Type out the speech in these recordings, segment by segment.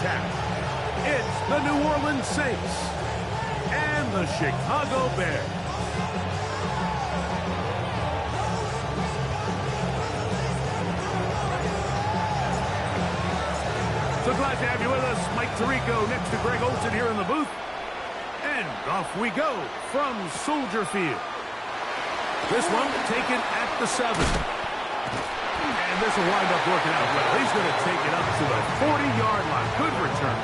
attack. It's the New Orleans Saints and the Chicago Bears. So glad to have you with us. Mike Tirico next to Greg Olsen here in the booth. And off we go from Soldier Field. This one taken at the 7. And this will wind up working out well. He's going to take it up to the 40-yard line. Good return.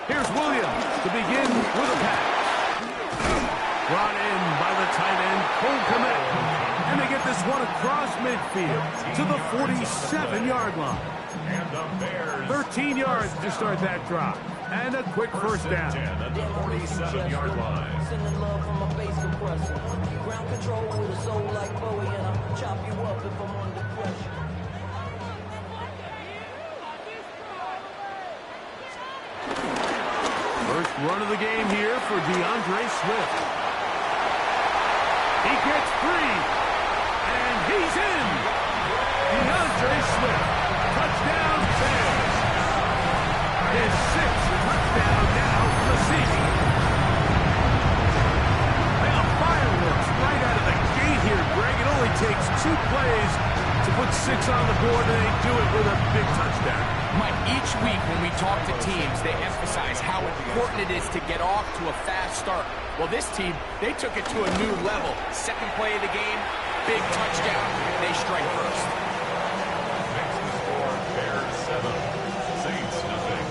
Here's Williams to begin with a pass. Brought in by the tight end, Cole Kmet. And they get this one across midfield to the 47-yard line. 13 yards to start that drive. And a quick first down. At the 47-yard line. Sending love from a bass compressor. Ground control with a soul like Bowie, and I'll chop you up if I'm under pressure. First run of the game here for DeAndre Swift. He gets free, and he's in. DeAndre Swift, touchdown Bears. His 6th touchdown now for the season. Now fireworks right out of the gate here, Greg. It only takes 2 plays to put 6 on the board, and they do it with a big touchdown. Mike, each week when we talk to teams, they emphasize how important it is to get off to a fast start. Well, this team, they took it to a new level. Second play of the game, big touchdown. They strike first. Next to score, Bears 7, Saints nothing.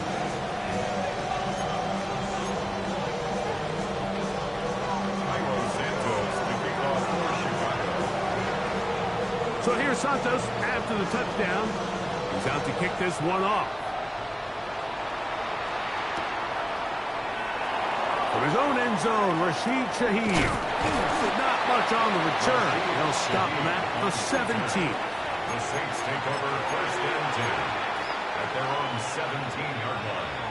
Cairo Santos to kick off for Chicago. So here's Santos after the touchdown. He's out to kick this one off. From his own end zone, Rashid Shaheed. Not much on the return. They'll stop him at the 17. The Saints take over first and 10 at their own 17-yard line.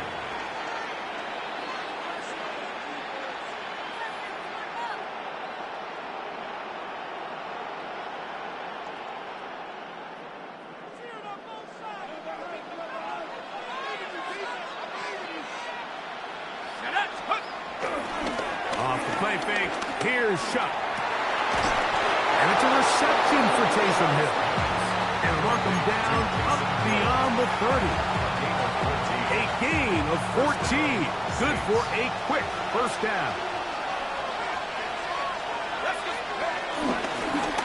Off the play fake, here's Shuck. And it's a reception for Taysom Hill. And mark him down up beyond the 30. A gain of 14. Good for a quick first down.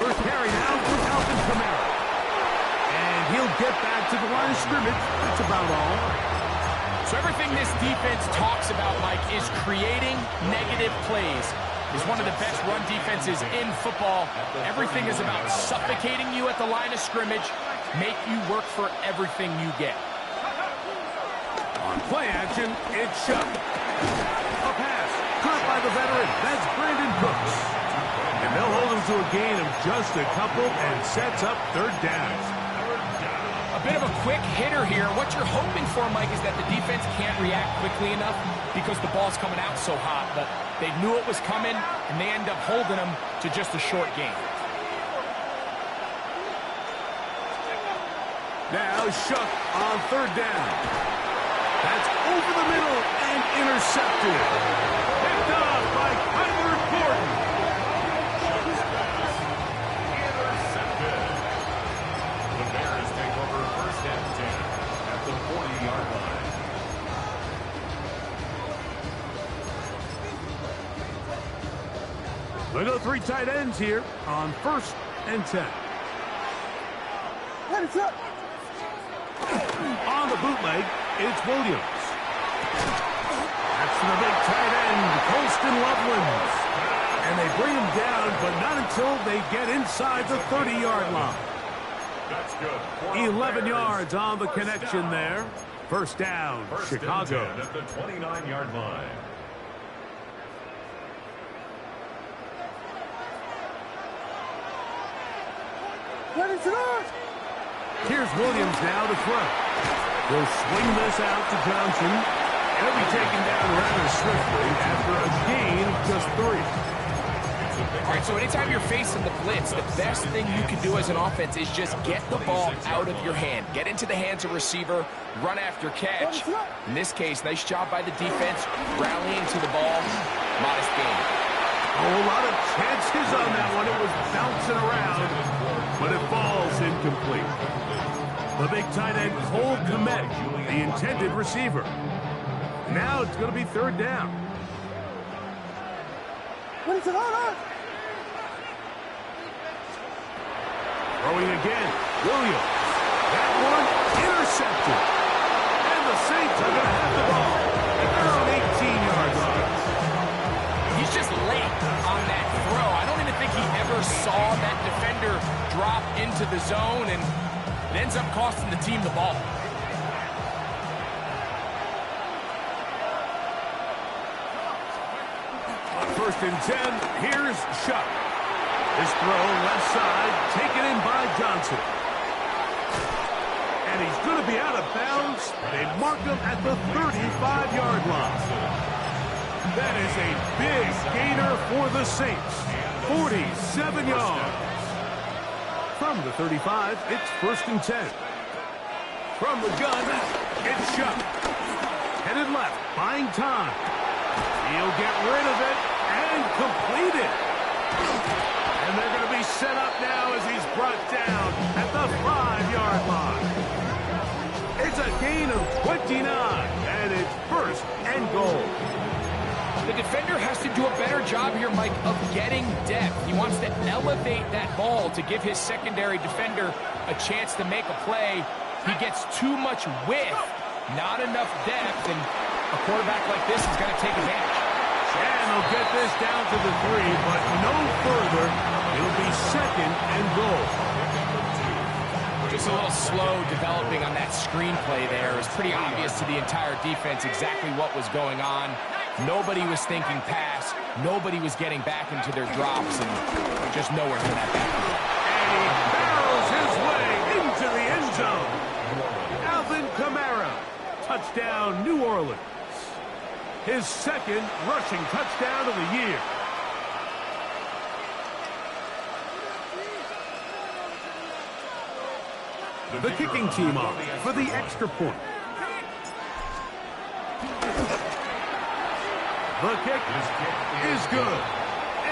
First carry now for Alvin Kamara. And he'll get back to the line of scrimmage. That's about all. So everything this defense talks about, Mike, is creating negative plays. It's one of the best run defenses in football. Everything is about suffocating you at the line of scrimmage, make you work for everything you get. On play action, it's Shuck. A pass, caught by the veteran. That's Brandon Cooks. And they'll hold him to a gain of just a couple and sets up third down. A bit of a quick hitter here. What you're hoping for, Mike, is that the defense can't react quickly enough because the ball's coming out so hot. But they knew it was coming, and they end up holding them to just a short gain. Now Shuck on third down. That's over the middle and intercepted. Picked off by Kyler Gordon. Shuck's pass intercepted. The Bears take over first and 10 at the 40-yard line. They go 3 tight ends here on first and 10. Hands up. On the bootleg, it's Williams. That's the big tight end, Colston Loveland. And they bring him down, but not until they get inside the 30-yard line. That's good. 11 yards on the connection there. First down, Chicago. At the 29-yard line. Here's Williams now to throw. He'll swing this out to Johnson. He'll be taken down rather swiftly after a gain of just 3. All right, so anytime you're facing the blitz, the best thing you can do as an offense is just get the ball out of your hand. Get into the hands of receiver, run after catch. In this case, nice job by the defense, rallying to the ball. Modest gain. A whole lot of chances on that one. It was bouncing around, but it falls incomplete. The big tight end, Cole Kmet, the intended receiver. Now it's going to be third down. Throwing again, Williams. That one intercepted. And the Saints are going to have the ball at their own 18-yard line. He's just late on that throw. I don't even think he ever saw that defender drop into the zone, and it ends up costing the team the ball. On 1st and 10, here's Shuck. This throw left side, taken in by Johnson. And he's going to be out of bounds. They mark him at the 35-yard line. That is a big gainer for the Saints. 47 yards. From the 35, it's 1st and 10. From the gun, it's Shuck. Headed left, buying time. He'll get rid of it and complete it. And they're going to be set up now as he's brought down at the 5-yard line. It's a gain of 29, and it's 1st and goal. The defender has to do a better job here, Mike, of getting depth. He wants to elevate that ball to give his secondary defender a chance to make a play. He gets too much width, not enough depth, and a quarterback like this is going to take advantage. And they'll get this down to the 3, but no further. It'll be 2nd and goal. Just a little slow developing on that screenplay there. It was pretty obvious to the entire defense exactly what was going on. Nobody was thinking pass. Nobody was getting back into their drops, and just nowhere for that backfield. And he barrels his way into the end zone. Alvin Kamara, touchdown, New Orleans. His 2nd rushing touchdown of the year. The kicking team on for the extra point. The kick is good.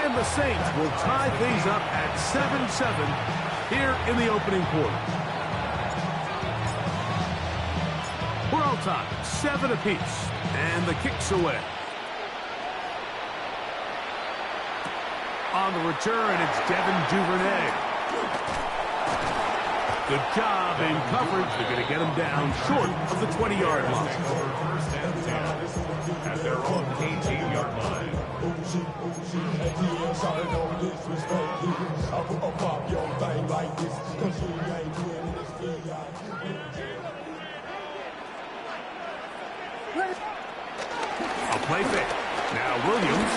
And the Saints will tie things up at 7-7 here in the opening quarter. We're all tied, 7 apiece. And the kick's away. On the return, it's Devin Duvernay. Good job in coverage. They're going to get him down short of the 20-yard line. 1st and 10 at their own 18-yard line. A play fake. Now Williams.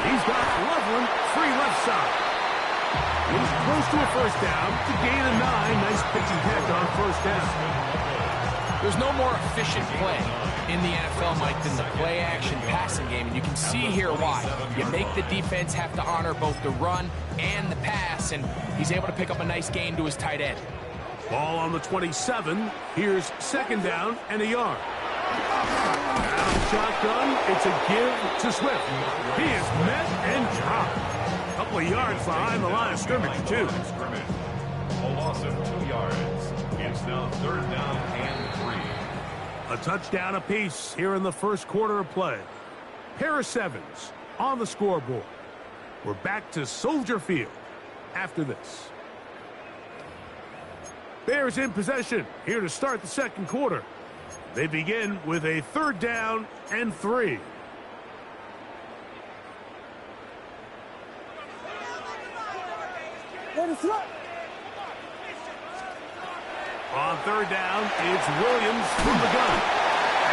He's got Loveland free left side. He's close to a first down to gain a 9. Nice pitching catch on 1st down. There's no more efficient play in the NFL, Mike, than the play-action passing game, and you can see here why. You make the defense have to honor both the run and the pass, and he's able to pick up a nice gain to his tight end. Ball on the 27. Here's 2nd down and a yard. Out of shotgun, it's a give to Swift. He is met and dropped. A couple of yards behind the line of scrimmage, too. A loss of 2 yards. It's now 3rd down and 3. A touchdown apiece here in the first quarter of play. Pair of 7s on the scoreboard. We're back to Soldier Field after this. Bears in possession here to start the 2nd quarter. They begin with a 3rd down and 3. On third down, it's Williams from the gun.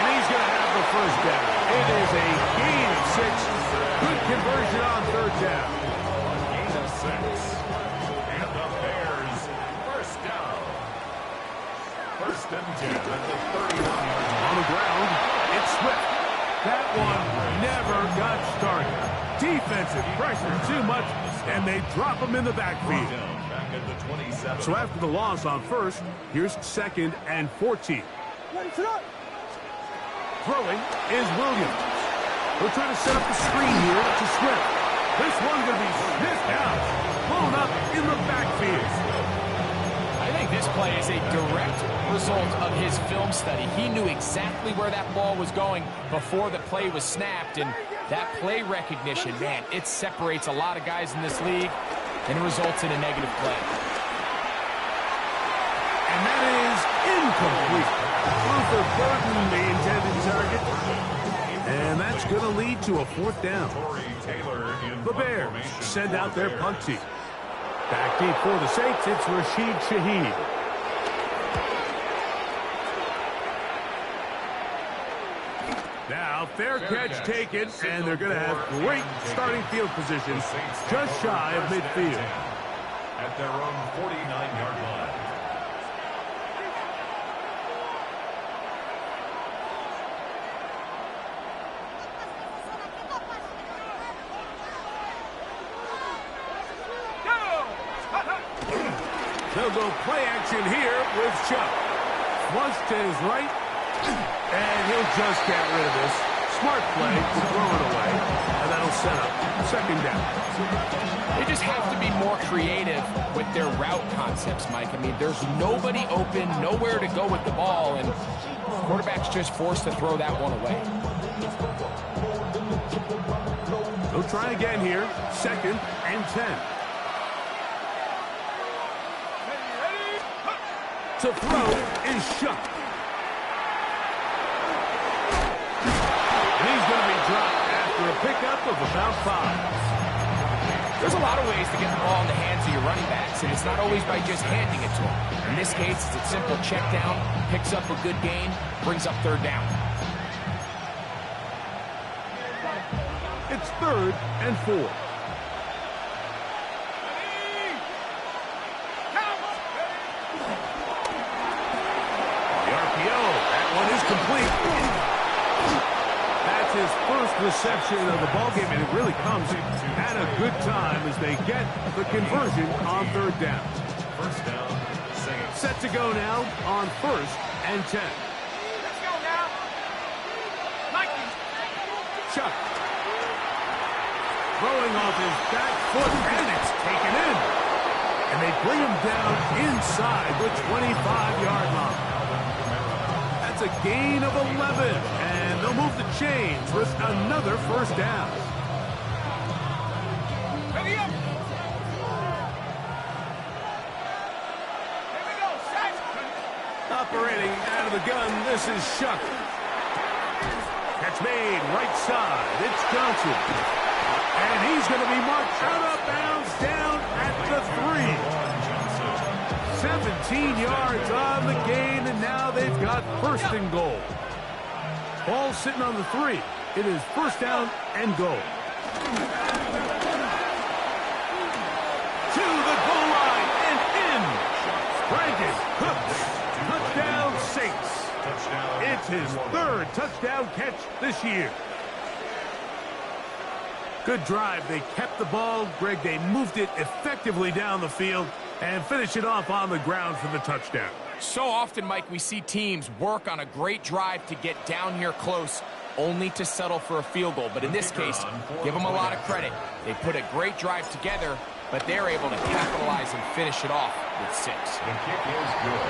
And he's going to have the first down. It is a gain of 6. Good conversion on third down. Gain of 6. And the Bears first down. First and 10 at the 31-yard line. On the ground, it's Swift. That one never got started. Defensive pressure too much, and they drop him in the backfield. Back at the 27. So after the loss on first, here's 2nd and 14. Throwing is Williams. They'll try to set up the screen here to Swift. This one's going to be sniffed out, blown up in the backfield. I think this play is a direct result of his film study. He knew exactly where that ball was going before the play was snapped, and that play recognition, man, it separates a lot of guys in this league, and it results in a negative play. And that is incomplete. Luther Burden, the intended target. And that's going to lead to a 4th down. The Bears send out their punt team. Back deep for the Saints, it's Rashid Shaheed. Now, fair catch taken, and they're going to have great starting field position just shy of midfield. At their own 49-yard line. They'll go play action here with Chubb. Flush to his right, and he'll just get rid of this. Smart play to throw it away, and that'll set up 2nd down. They just have to be more creative with their route concepts, Mike. I mean, there's nobody open, nowhere to go with the ball, and the quarterback's just forced to throw that one away. They'll try again here, 2nd and 10. To throw is Shuck. And he's going to be dropped after a pickup of about 5. There's a lot of ways to get the ball in the hands of your running backs, and it's not always by just handing it to them. In this case, it's a simple check down, picks up a good gain, brings up 3rd down. It's 3rd and 4. Complete. That's his first reception of the ballgame, and it really comes at a good time as they get the conversion on 3rd down. First down, Saints. Set to go now on 1st and 10. Let's go now. Mikey. Chuck. Throwing off his back foot, and it's taken in. And they bring him down inside the 25-yard line. That's a gain of 11, and they'll move the chains with another 1st down. Ready up. Here we go, set. Operating out of the gun, this is Shuck. Catch made, right side, it's Johnson. And he's going to be marked out of bounds down at the 3. 17 yards on the gain, and now they've got 1st and goal. Ball sitting on the 3. It is 1st down and goal. To the goal line and in. Brandon Cooks. Touchdown Saints. It's his 3rd touchdown catch this year. Good drive. They kept the ball. Greg, they moved it effectively down the field and finish it off on the ground for the touchdown. So often, Mike, we see teams work on a great drive to get down here close, only to settle for a field goal. But in this case, give them a lot of credit. They put a great drive together, but they're able to capitalize and finish it off with 6. The kick is good.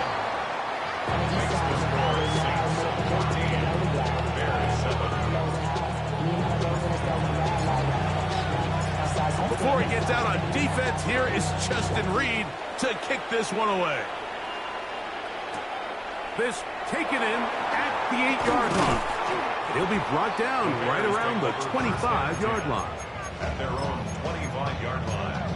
Makes the score Saints 14, Bears 7. Before he gets out on defense, here is Justin Reed to kick this one away. This taken in at the 8-yard line. He'll be brought down right around the 25-yard line. At their own 25-yard line.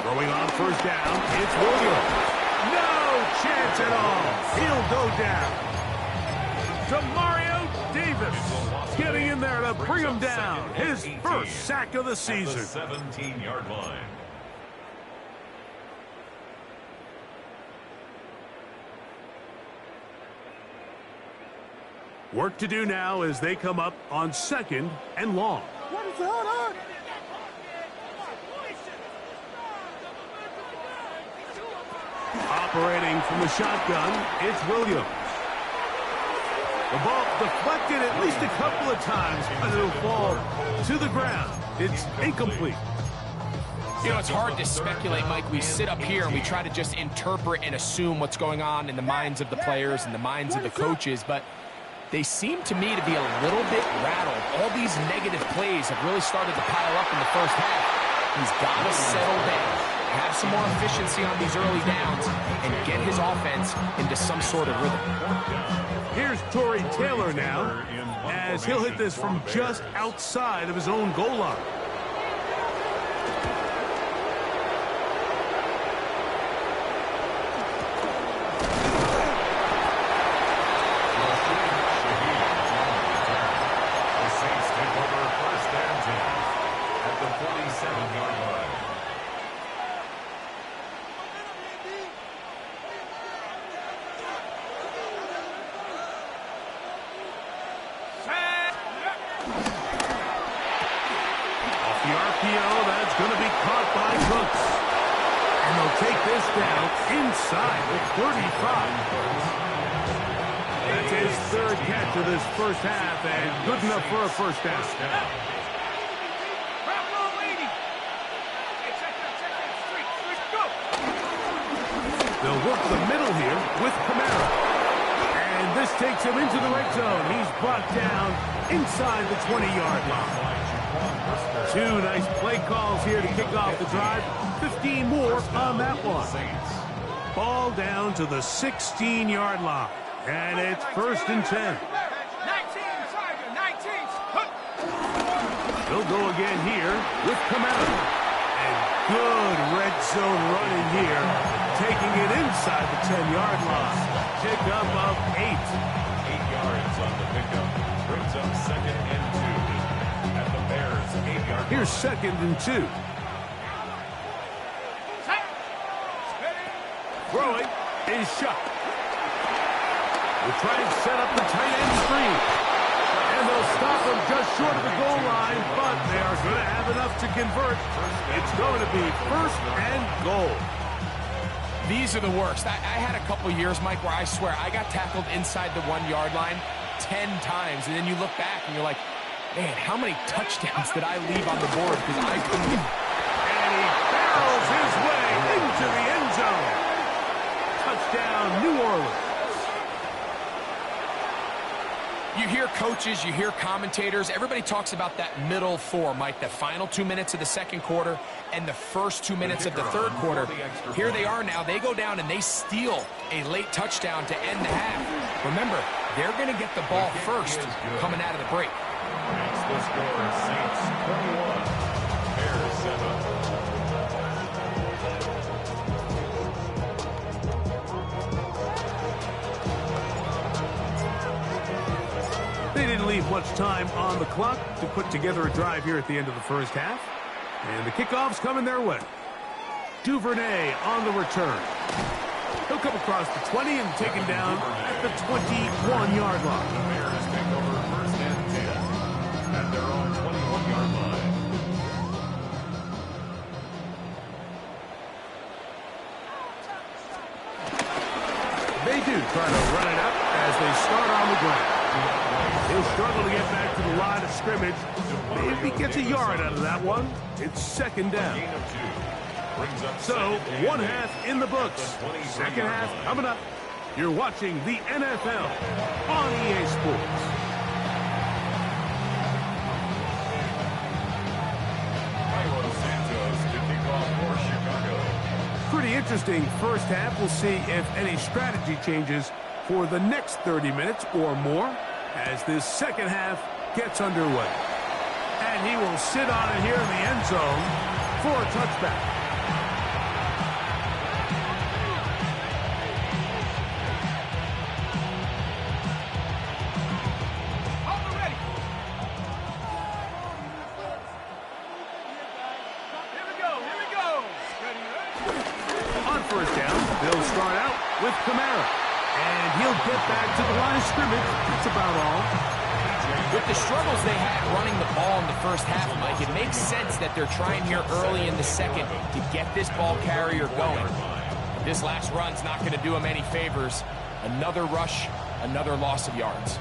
Throwing on first down, it's Williams. No chance at all. He'll go down. To Mario Davis. Getting in there to bring him down. His first sack of the season. 17-yard line. Work to do now as they come up on 2nd and long. Operating from the shotgun, it's Williams. The ball deflected at least a couple of times, but it'll fall to the ground. It's incomplete. You know, it's hard to speculate, Mike. We sit up here and we try to just interpret and assume what's going on in the minds of the players and the minds of the coaches, but they seem to me to be a little bit rattled. All these negative plays have really started to pile up in the first half. He's got to settle down, have some more efficiency on these early downs, and get his offense into some sort of rhythm. Here's Tory Taylor now, as he'll hit this from just outside of his own goal line. That's going to be caught by Cooks. And they'll take this down inside the 35. That's his third catch of this first half, and good enough for a first down. They'll work the middle here with Kamara. And this takes him into the red zone. He's brought down inside the 20-yard line. Two nice play calls here to kick off the drive. 15 more on that one. Ball down to the 16-yard line. And it's 1st and 10. 19, Tiger, 19. They'll go again here with Kamara. And good red zone running here. Taking it inside the 10-yard line. Pickup of 8. 8 yards on the pickup. Brings up 2nd and 2. At the Bears' 8-yard line. Here's 2nd and 2. Throwing is shot. We'll try and set up the tight end screen. And they'll stop him just short of the goal line, but they are going to have enough to convert. It's going to be 1st and goal. These are the worst. I had a couple years, Mike, where I swear I got tackled inside the 1-yard line 10 times, and then you look back and you're like, man, how many touchdowns did I leave on the board because I couldn't? And he barrels his way into the end zone. Touchdown, New Orleans. You hear coaches, you hear commentators, everybody talks about that middle four, Mike, the final 2 minutes of the second quarter and the first 2 minutes of the third quarter. Here they are now. They go down and they steal a late touchdown to end the half. Remember, they're going to get the ball first coming out of the break. That's the score. Saints 21, Bears 7. They didn't leave much time on the clock to put together a drive here at the end of the first half. And the kickoff's coming their way. Duvernay on the return. He'll come across the 20 and taken down at the 21-yard line. The Bears take over 1st and 10 at their own 21-yard line. They do try to run it up as they start on the ground. He'll struggle to get back to the line of scrimmage. If he gets a yard out of that one, it's 2nd down. Gain of 2. Brings up So, 2nd one and half in the books. Second half coming up. You're watching the NFL on EA Sports. Cairo Santos to kick off for Chicago. Pretty interesting first half. We'll see if any strategy changes for the next 30 minutes or more as this second half gets underway. And he will sit on it here in the end zone for a touchback. First down, they'll start out with Kamara. And he'll get back to the line of scrimmage. That's about all. With the struggles they had running the ball in the first half, Mike, it makes sense that they're trying here early in the second to get this ball carrier going. This last run's not going to do him any favors. Another rush, another loss of yards.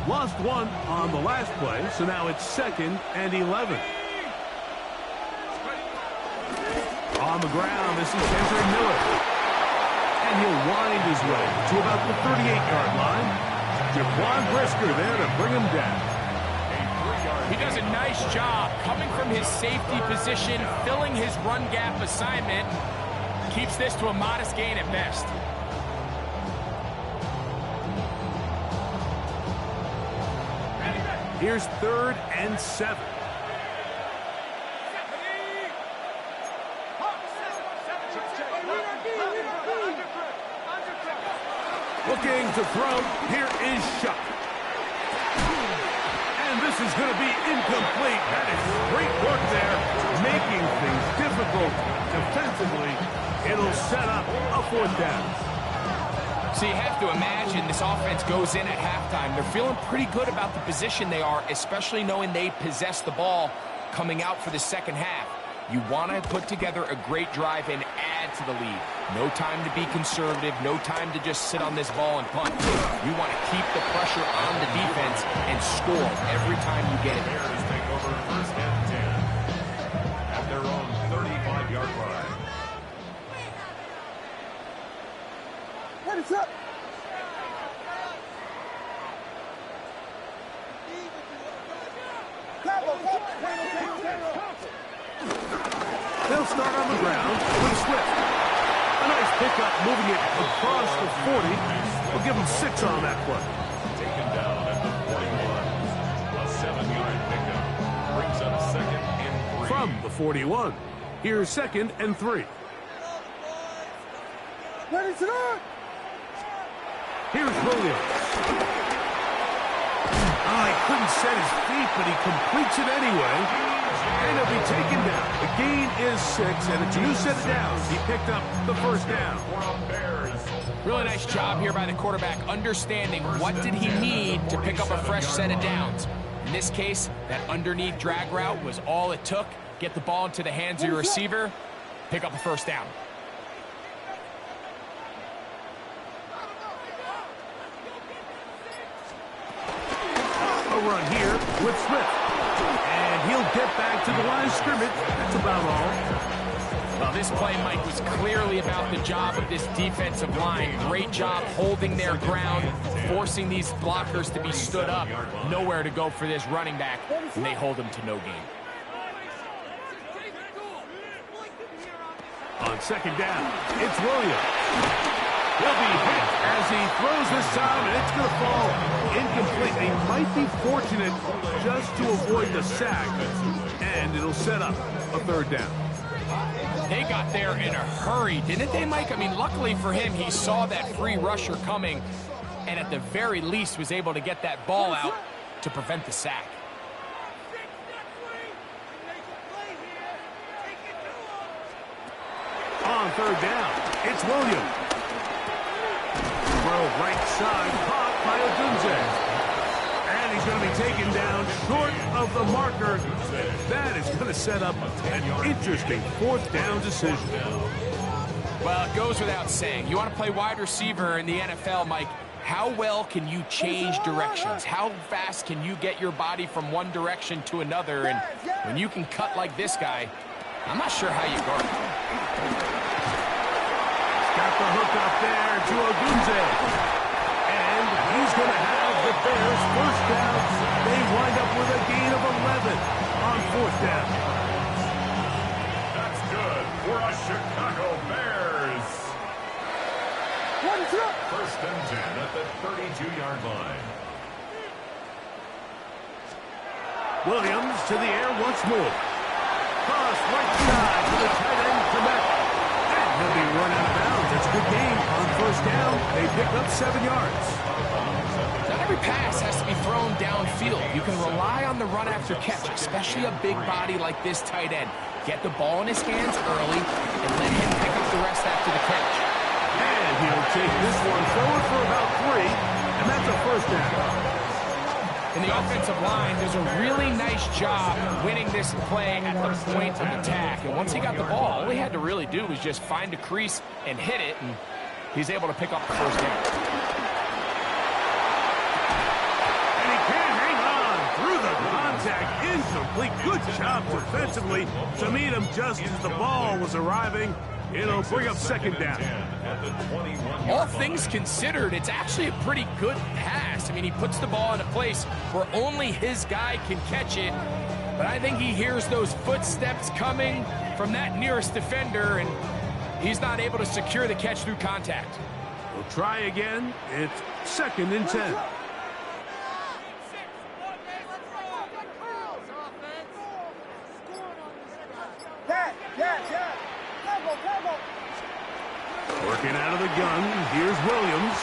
Lost one on the last play, so now it's 2nd and 11. On the ground, this is Kendrick Miller. And he'll wind his way to about the 38-yard line. Jaquan Brisker there to bring him down. He does a nice job coming from his safety position, filling his run gap assignment. Keeps this to a modest gain at best. Here's 3rd and 7. Looking to throw. Here is Shuck. And this is going to be incomplete. That is great work there, making things difficult defensively. It'll set up a 4th down. So you have to imagine this offense goes in at halftime. They're feeling pretty good about the position they are, especially knowing they possess the ball coming out for the second half. You want to put together a great drive and add to the lead. No time to be conservative, no time to just sit on this ball and punt. You want to keep the pressure on the defense and score every time you get it. Bears take over 1st and 10 at their own 35-yard line. What is up? They'll start on the ground with Swift. A nice pickup moving it across the 40. We'll give him 6 on that play. Taken down at the 41. A 7-yard pickup brings up 2nd and 3. From the 41, here's 2nd and 3. Ready to run? Here's Williams. He couldn't set his feet, but he completes it anyway. And he'll be taken down. The gain is 6, and it's you set it down. He picked up the 1st down. Really nice job here by the quarterback, understanding what did he need to pick up a fresh set of downs. In this case, that underneath drag route was all it took. Get the ball into the hands of your receiver, pick up a 1st down. A run here with Smith. And he'll get back to the line of scrimmage. That's about all. Well, this play, Mike, was clearly about the job of this defensive line. Great job holding their ground, forcing these blockers to be stood up. Nowhere to go for this running back, and they hold him to no gain. On 2nd down, it's Williams. He'll be hit as he throws this time, and it's going to fall incomplete. They might be fortunate just to avoid the sack, and it'll set up a 3rd down. They got there in a hurry, didn't they, Mike? I mean, luckily for him, he saw that free rusher coming, and at the very least was able to get that ball out to prevent the sack. On 3rd down, it's Williams. Throw right side, caught by Odunze. And he's going to be taken down short of the marker. That is going to set up an interesting 4th down decision. Well, it goes without saying. You want to play wide receiver in the NFL, Mike, how well can you change directions? How fast can you get your body from one direction to another? And when you can cut like this guy, I'm not sure how you guard him. Got the hook up there to Odunze. And he's going to have the Bears 1st down. They wind up with a gain of 11 on 4th down. That's good for a Chicago Bears. First and 10 at the 32-yard line. Williams to the air once more. Cross right side to the tight end, Komet. And he'll be run out of bounds. It's a good game on first down. They pick up 7 yards. Not every pass has to be thrown downfield. You can rely on the run after catch, especially a big body like this tight end. Get the ball in his hands early and let him pick up the rest after the catch. And he'll take this one forward for about 3, and that's a first down. And the offensive line does a really nice job winning this play at the point of attack. And once he got the ball, all he had to really do was just find a crease and hit it, and he's able to pick up the first down. And he can't hang on through the contact. Incomplete. Good job defensively to meet him just as the ball was arriving. It'll bring up second down. All things considered, it's actually a pretty good pass. I mean, he puts the ball in a place where only his guy can catch it. But I think he hears those footsteps coming from that nearest defender, and he's not able to secure the catch through contact. We'll try again. It's second and 10. Working out of the gun, here's Williams.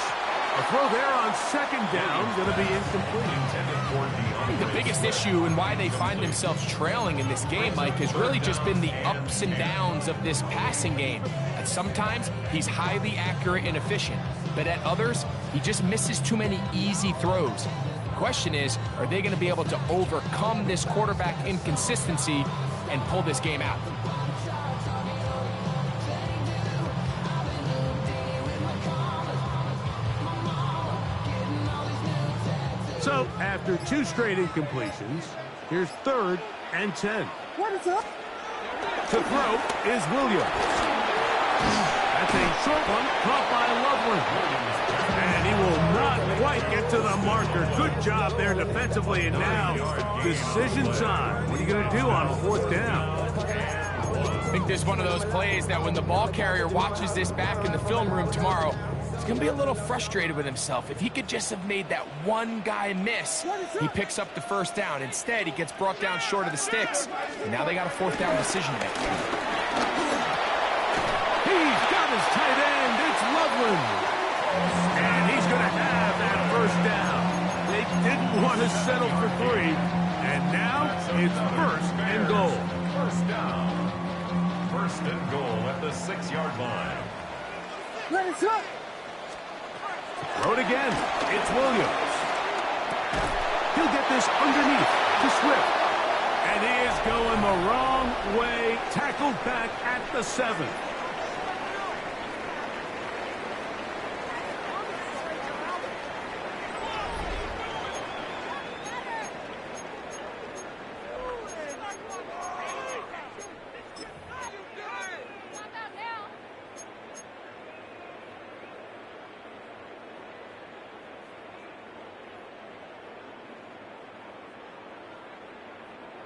A throw there on second down, going to be incomplete. I think the biggest issue and why they find themselves trailing in this game, Mike, has really just been the ups and downs of this passing game. And sometimes he's highly accurate and efficient, but at others, he just misses too many easy throws. The question is, are they going to be able to overcome this quarterback inconsistency and pull this game out? So, after 2 straight incompletions, here's third and 10. What is up? To throw is Williams. That's a short one, caught by Loveland. And he will not quite get to the marker. Good job there defensively, and now decision time. What are you going to do on fourth down? I think this is one of those plays that when the ball carrier watches this back in the film room tomorrow, he's going to be a little frustrated with himself. If he could just have made that one guy miss, he picks up the first down. Instead, he gets brought down short of the sticks, and now they got a fourth down decision to make. He's got his tight end. It's Loveland. And he's going to have that first down. They didn't want to settle for 3, and now it's first and goal. First down. First and goal at the 6-yard line. Let it up. Throw it again. It's Williams. He'll get this underneath to Swift. And he is going the wrong way. Tackled back at the 7.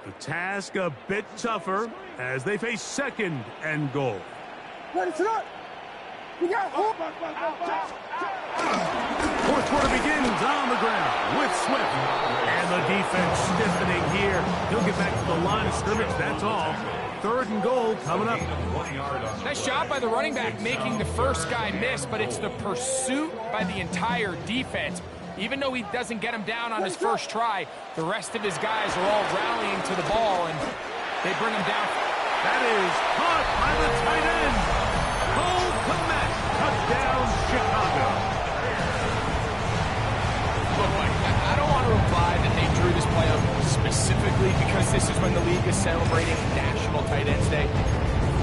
The task a bit tougher as they face second and goal. Let it up. We got hope. Fourth quarter begins on the ground with Swift. And the defense stiffening here. He'll get back to the line of scrimmage, that's all. Third and goal coming up. Nice job by the running back making the first guy miss, but it's the pursuit by the entire defense. Even though he doesn't get him down on his first try, the rest of his guys are all rallying to the ball, and they bring him down. That is caught by the tight end. Cole Kmet, touchdown Chicago. Look, Mike, I don't want to imply that they drew this play up specifically because this is when the league is celebrating National Tight Ends Day.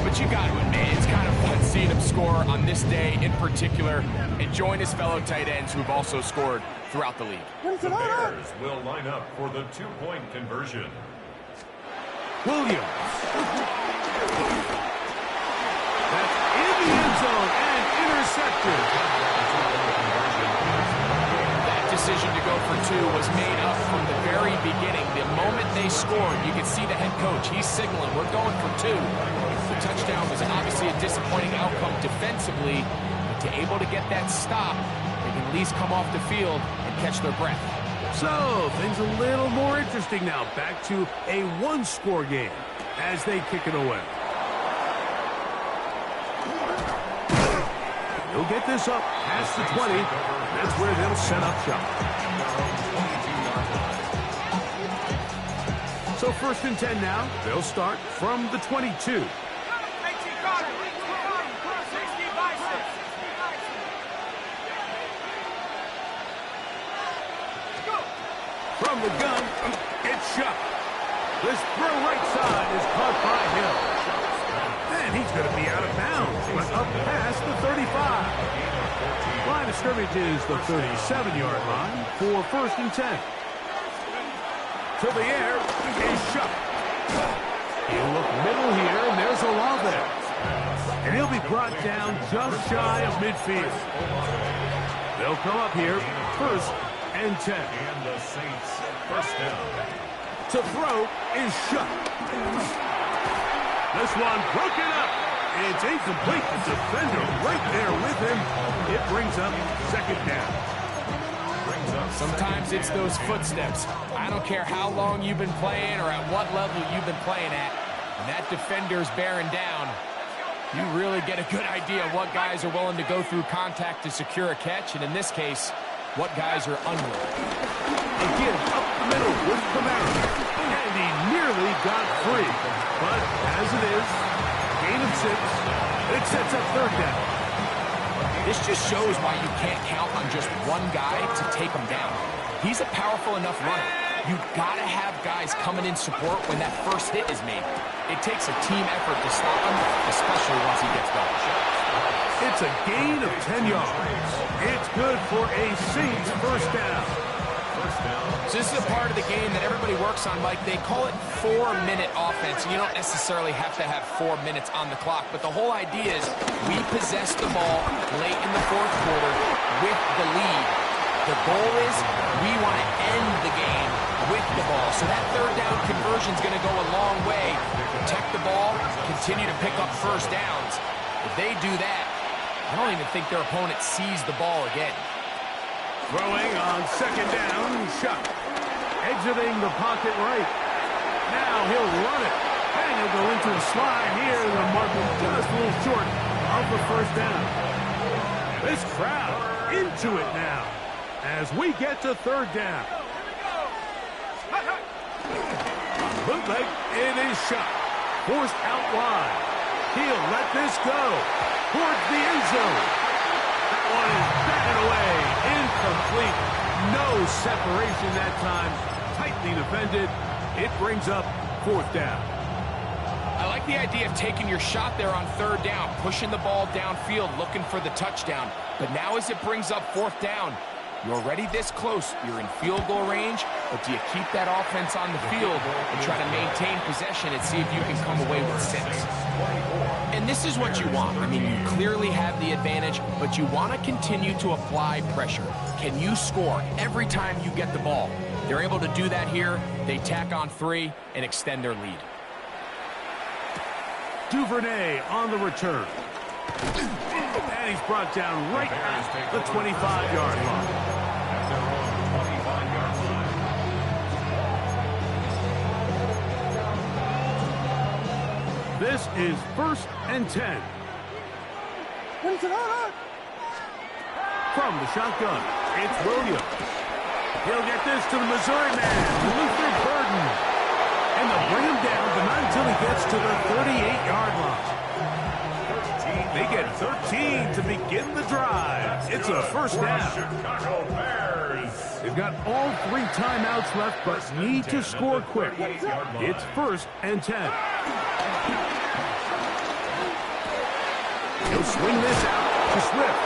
But you got to admit, it's kind of fun seeing him score on this day in particular and join his fellow tight ends who've also scored throughout the league. The Bears will line up for the 2-point conversion. Williams. That's in the end zone and intercepted. That decision to go for 2 was made up from the very beginning. The moment they scored, you could see the head coach. He's signaling, we're going for 2. The touchdown was obviously a disappointing outcome defensively, but to able to get that stop, they can at least come off the field and catch their breath. So, things a little more interesting now. Back to a one-score game as they kick it away. He'll get this up past the 20. That's where they'll set up shop. So 1st and 10 now. They'll start from the 22. From the gun, it's shot. This throw right side is caught by Hill. And he's going to be out of bounds, but up past the 35. Line of scrimmage is the 37-yard line for 1st and 10. To the air is shot. He'll look middle here, and there's Olave. And he'll be brought down just shy of midfield. They'll come up here, 1st and 10. And the Saints first down. To throw is shot. This one broken up. It's incomplete. The defender right there with him. It brings up 2nd down. Sometimes it's those footsteps. I don't care how long you've been playing or at what level you've been playing at. When that defender's bearing down, you really get a good idea of what guys are willing to go through contact to secure a catch, and in this case, what guys are unwilling. Again, up the middle with Kamara. And he nearly got free. But as it is, gain of 6, it sets up 3rd down. This just shows why you can't count on just one guy to take him down. He's a powerful enough runner. You've got to have guys coming in support when that first hit is made. It takes a team effort to stop him, especially once he gets going. It's a gain of 10 yards. It's good for a Saints 1st down. So this is a part of the game that everybody works on, Mike. They call it 4-minute offense. You don't necessarily have to have 4 minutes on the clock, but the whole idea is we possess the ball late in the 4th quarter with the lead. The goal is we want to end the game with the ball. So that 3rd down conversion is going to go a long way. Protect the ball, continue to pick up 1st downs. If they do that, I don't even think their opponent sees the ball again. Throwing on 2nd down, shot. Exiting the pocket right. Now he'll run it. And he'll go into a slide here. The marker just a little short of the 1st down. This crowd into it now as we get to 3rd down. Bootleg, it is shot. Forced out wide. He'll let this go towards the end zone. That one is batted away. Incomplete. No separation that time. Tightly defended. It brings up 4th down. I like the idea of taking your shot there on 3rd down, pushing the ball downfield, looking for the touchdown. But now as it brings up 4th down, you're already this close. You're in field goal range, but do you keep that offense on the field and try to maintain possession and see if you can come away with 6? And this is what you want. I mean, you clearly have the advantage, but you want to continue to apply pressure. Can you score every time you get the ball? They're able to do that here. They tack on 3 and extend their lead. Duvernay on the return. And he's brought down right at the 25-yard line. At their own 25-yard line. This is 1st and 10. From the shotgun, it's Williams. He'll get this to the Missouri man, Luther Burden. And they'll bring him down, but not until he gets to the 38-yard line. They get 13 to begin the drive. It's a 1st down. Chicago Bears. They've got all 3 timeouts left, but need to score quick. It's 1st and 10. He'll swing this out to Swift.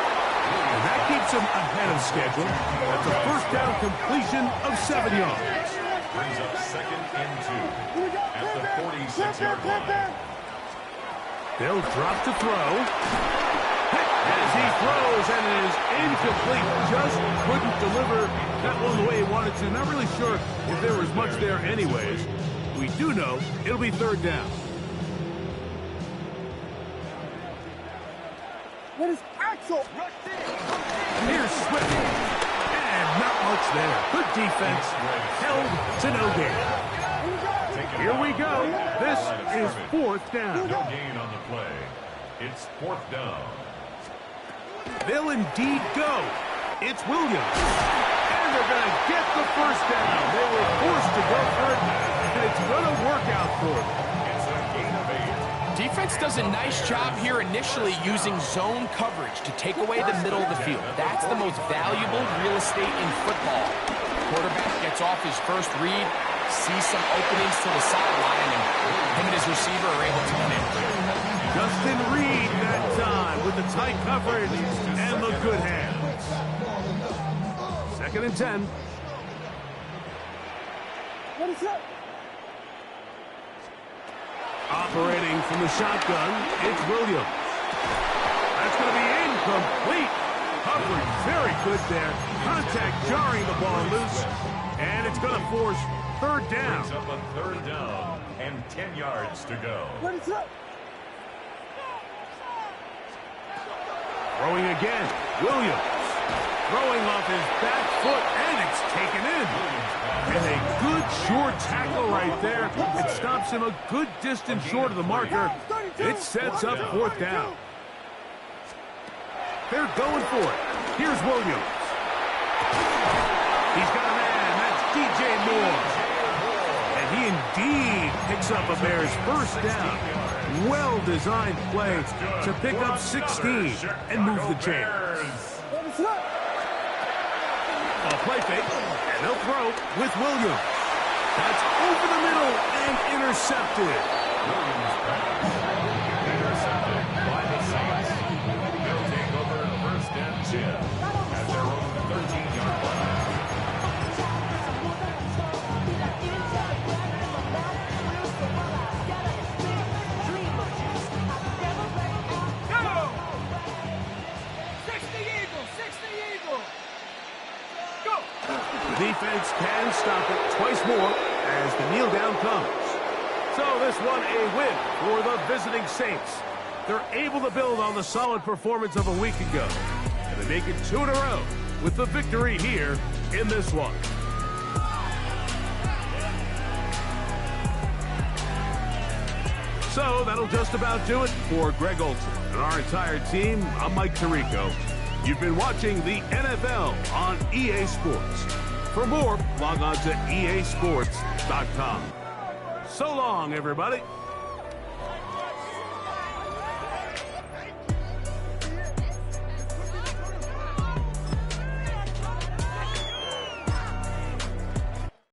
And that keeps him ahead of schedule. That's a 1st down completion of 7 yards. Brings up 2nd and 2 at the 46-yard line. They'll drop to throw. As he throws, and it is incomplete. Just couldn't deliver that one the way he wanted to. Not really sure if there was much there anyways. We do know it'll be 3rd down. What is Axel. Here's Swift. And not much there. Good defense. Held to no gain. Here we go. This is fourth down. No gain on the play. It's fourth down. They'll indeed go. It's Williams. And they're going to get the first down. They were forced to go for it, and it's going to work out for them. It's a gain of 8. Defense does a nice job here initially using zone coverage to take away the middle of the field. That's the most valuable real estate in football. Quarterback gets off his first read, sees some openings to the sideline, and him and his receiver are able to connect. Justin Reed that time with the tight coverage and the good hands. 2nd and 10. Ready, set. Operating from the shotgun, it's Williams. That's going to be incomplete. Coverage very good there. Contact jarring the ball loose. And it's going to force third down. Brings up a third down and 10 yards to go. Ready, set. Throwing again, Williams. Throwing off his back foot, and it's taken in. And a good short tackle right there. It stops him a good distance short of the marker. It sets up fourth down. They're going for it. Here's Williams. He's got a man. That's DJ Moore. And he indeed picks up a Bears first down. Well-designed play to pick up 16 and move the chains. Ready, set. A play fake, and they'll throw with Williams. That's over the middle and intercepted. Williams pass. Intercepted by the Saints. They'll take over first and 10 at their own 13-yard line. The defense can stop it twice more as the kneel down comes. So this one a win for the visiting Saints. They're able to build on the solid performance of a week ago. And they make it 2 in a row with the victory here in this one. So that'll just about do it for Greg Olsen and our entire team. I'm Mike Tirico. You've been watching the NFL on EA Sports. For more, log on to easports.com. So long, everybody.